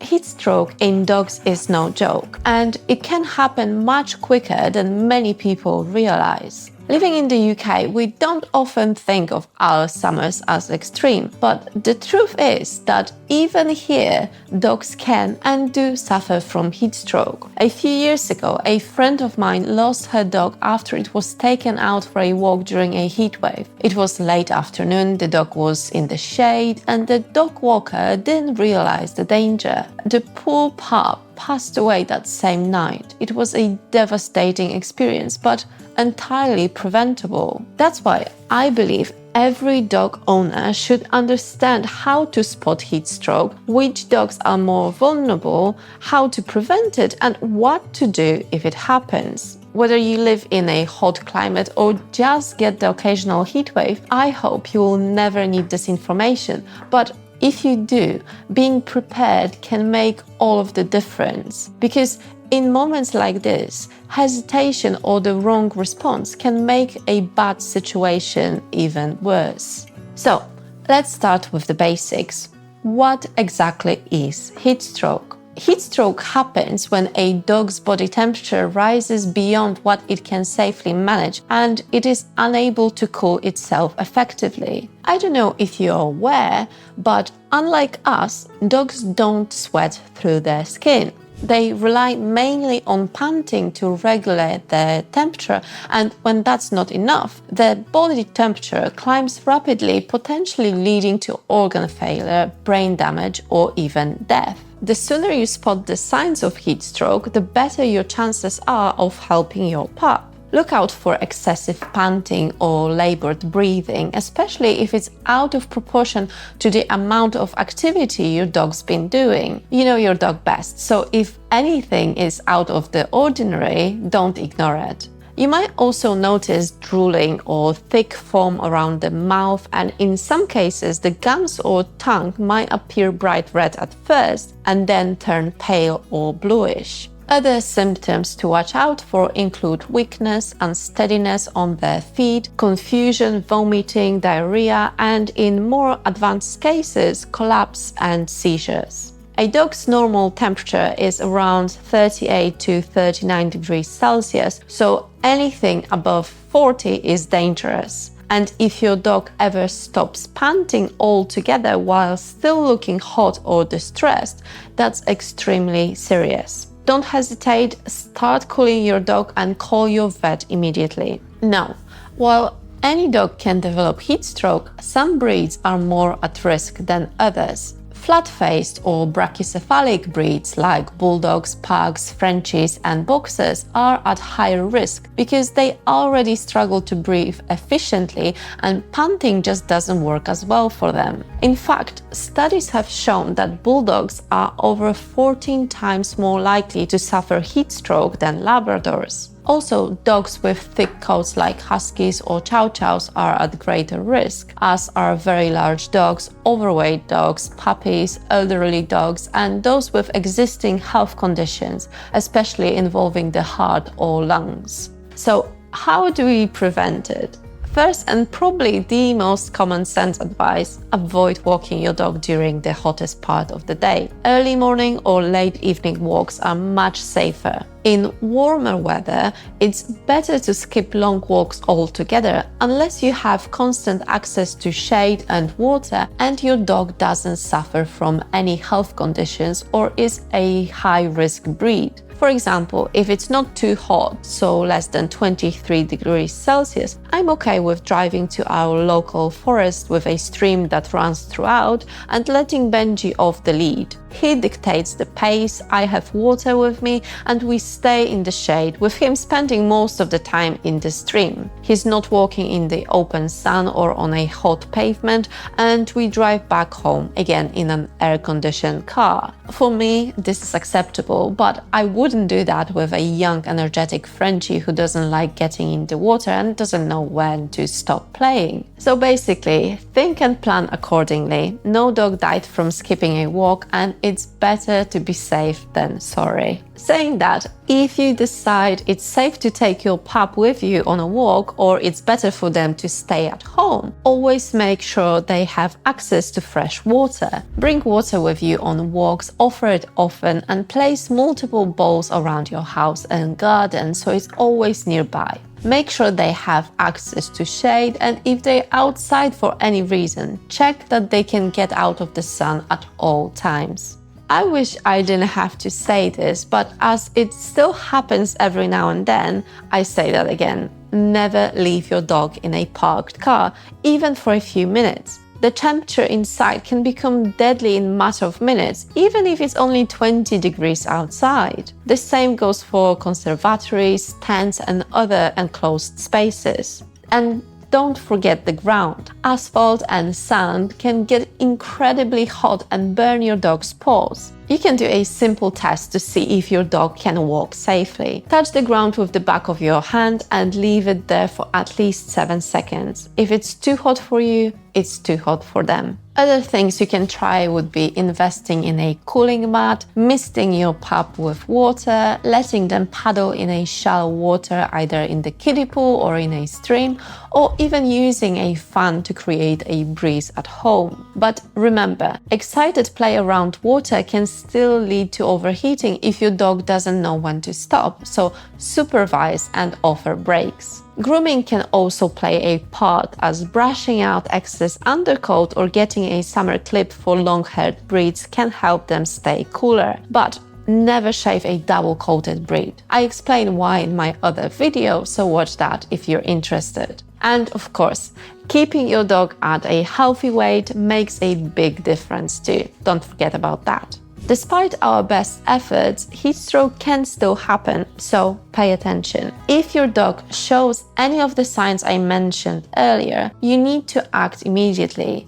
Heat stroke in dogs is no joke, and it can happen much quicker than many people realize. Living in the UK, we don't often think of our summers as extreme, but the truth is that even here, dogs can and do suffer from heat stroke. A few years ago, a friend of mine lost her dog after it was taken out for a walk during a heat wave. It was late afternoon, the dog was in the shade, and the dog walker didn't realize the danger. The poor pup passed away that same night. It was a devastating experience, but entirely preventable. That's why I believe every dog owner should understand how to spot heat stroke, which dogs are more vulnerable, how to prevent it, and what to do if it happens. Whether you live in a hot climate or just get the occasional heat wave, I hope you will never need this information. But if you do, being prepared can make all of the difference. Because in moments like this, hesitation or the wrong response can make a bad situation even worse. So, let's start with the basics. What exactly is heat stroke? Heat stroke happens when a dog's body temperature rises beyond what it can safely manage and it is unable to cool itself effectively. I don't know if you're aware, but unlike us, dogs don't sweat through their skin. They rely mainly on panting to regulate their temperature, and when that's not enough, their body temperature climbs rapidly, potentially leading to organ failure, brain damage, or even death. The sooner you spot the signs of heat stroke, the better your chances are of helping your pup. Look out for excessive panting or labored breathing, especially if it's out of proportion to the amount of activity your dog's been doing. You know your dog best, so if anything is out of the ordinary, don't ignore it. You might also notice drooling or thick foam around the mouth, and in some cases the gums or tongue might appear bright red at first and then turn pale or bluish. Other symptoms to watch out for include weakness, unsteadiness on their feet, confusion, vomiting, diarrhea, and in more advanced cases, collapse and seizures. A dog's normal temperature is around 38 to 39 degrees Celsius, so anything above 40 is dangerous. And if your dog ever stops panting altogether while still looking hot or distressed, that's extremely serious. Don't hesitate, start cooling your dog and call your vet immediately. Now, while any dog can develop heat stroke, some breeds are more at risk than others. Flat-faced or brachycephalic breeds like bulldogs, pugs, Frenchies, and boxers are at higher risk because they already struggle to breathe efficiently and panting just doesn't work as well for them. In fact, studies have shown that bulldogs are over 14 times more likely to suffer heat stroke than Labradors. Also, dogs with thick coats like huskies or chow chows are at greater risk, as are very large dogs, overweight dogs, puppies, elderly dogs, and those with existing health conditions, especially involving the heart or lungs. So, how do we prevent it? First, and probably the most common sense advice, avoid walking your dog during the hottest part of the day. Early morning or late evening walks are much safer. In warmer weather, it's better to skip long walks altogether unless you have constant access to shade and water and your dog doesn't suffer from any health conditions or is a high-risk breed. For example, if it's not too hot, so less than 23 degrees Celsius, I'm okay with driving to our local forest with a stream that runs throughout and letting Benji off the lead. He dictates the pace, I have water with me, and we stay in the shade, with him spending most of the time in the stream. He's not walking in the open sun or on a hot pavement, and we drive back home, again in an air-conditioned car. For me, this is acceptable, but I wouldn't do that with a young, energetic Frenchie who doesn't like getting in the water and doesn't know know when to stop playing. So basically, think and plan accordingly. No dog died from skipping a walk, and it's better to be safe than sorry. Saying that, if you decide it's safe to take your pup with you on a walk, or it's better for them to stay at home, always make sure they have access to fresh water. Bring water with you on walks, offer it often, and place multiple bowls around your house and garden so it's always nearby. Make sure they have access to shade, and if they're outside for any reason, check that they can get out of the sun at all times. I wish I didn't have to say this, but as it still happens every now and then, I say that again. Never leave your dog in a parked car, even for a few minutes. The temperature inside can become deadly in a matter of minutes, even if it's only 20 degrees outside. The same goes for conservatories, tents, and other enclosed spaces. And don't forget the ground. Asphalt and sand can get incredibly hot and burn your dog's paws. You can do a simple test to see if your dog can walk safely. Touch the ground with the back of your hand and leave it there for at least 7 seconds. If it's too hot for you, it's too hot for them. Other things you can try would be investing in a cooling mat, misting your pup with water, letting them paddle in a shallow water either in the kiddie pool or in a stream, or even using a fan to create a breeze at home. But remember, excited play around water can still lead to overheating if your dog doesn't know when to stop, so supervise and offer breaks. Grooming can also play a part, as brushing out excess undercoat or getting a summer clip for long-haired breeds can help them stay cooler. But never shave a double-coated breed. I explain why in my other video, so watch that if you're interested. And of course, keeping your dog at a healthy weight makes a big difference too. Don't forget about that. Despite our best efforts, heatstroke can still happen, so pay attention. If your dog shows any of the signs I mentioned earlier, you need to act immediately.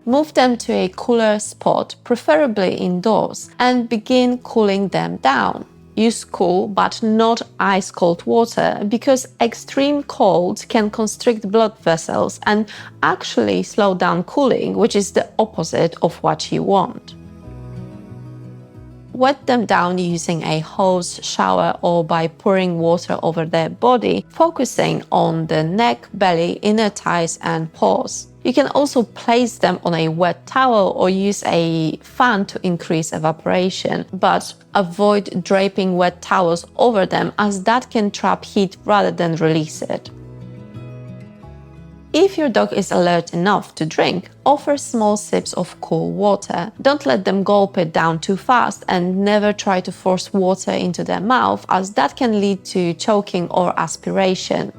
Move them to a cooler spot, preferably indoors, and begin cooling them down. Use cool but not ice-cold water, because extreme cold can constrict blood vessels and actually slow down cooling, which is the opposite of what you want. Wet them down using a hose, shower, or by pouring water over their body, focusing on the neck, belly, inner thighs, and paws. You can also place them on a wet towel or use a fan to increase evaporation, but avoid draping wet towels over them, as that can trap heat rather than release it. If your dog is alert enough to drink, offer small sips of cool water. Don't let them gulp it down too fast, and never try to force water into their mouth, as that can lead to choking or aspiration.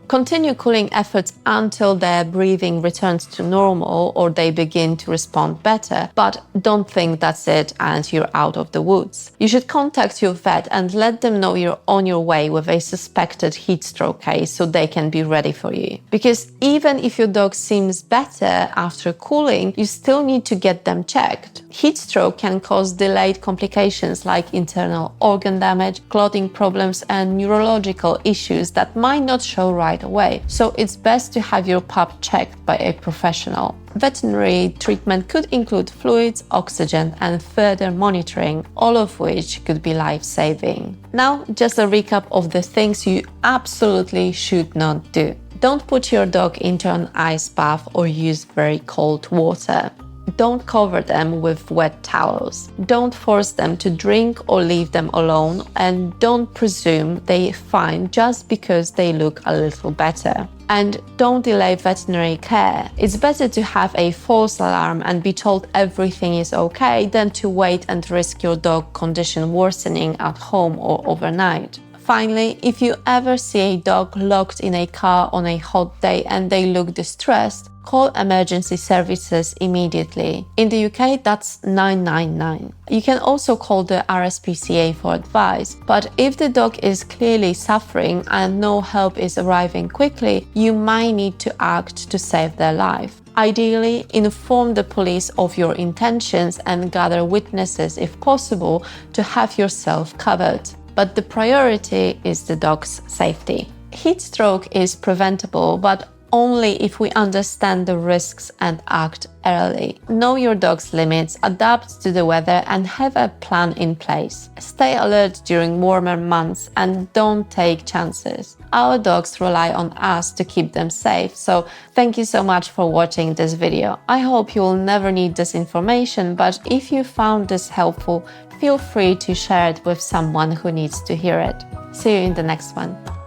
Continue cooling efforts until their breathing returns to normal or they begin to respond better, but don't think that's it and you're out of the woods. You should contact your vet and let them know you're on your way with a suspected heat stroke case so they can be ready for you. Because even if your dog seems better after cooling, you still need to get them checked. Heat stroke can cause delayed complications like internal organ damage, clotting problems, and neurological issues that might not show right away. So it's best to have your pup checked by a professional. Veterinary treatment could include fluids, oxygen, and further monitoring, all of which could be life-saving. Now, just a recap of the things you absolutely should not do. Don't put your dog into an ice bath or use very cold water. Don't cover them with wet towels. Don't force them to drink or leave them alone, and don't presume they're fine just because they look a little better. And don't delay veterinary care. It's better to have a false alarm and be told everything is okay than to wait and risk your dog condition worsening at home or overnight. Finally, if you ever see a dog locked in a car on a hot day and they look distressed, call emergency services immediately. In the UK, that's 999. You can also call the RSPCA for advice, but if the dog is clearly suffering and no help is arriving quickly, you might need to act to save their life. Ideally, inform the police of your intentions and gather witnesses if possible to have yourself covered. but the priority is the dog's safety. Heat stroke is preventable, but only if we understand the risks and act early. Know your dog's limits, adapt to the weather, and have a plan in place. Stay alert during warmer months and don't take chances. Our dogs rely on us to keep them safe, so thank you so much for watching this video. I hope you will never need this information, but if you found this helpful, feel free to share it with someone who needs to hear it. See you in the next one.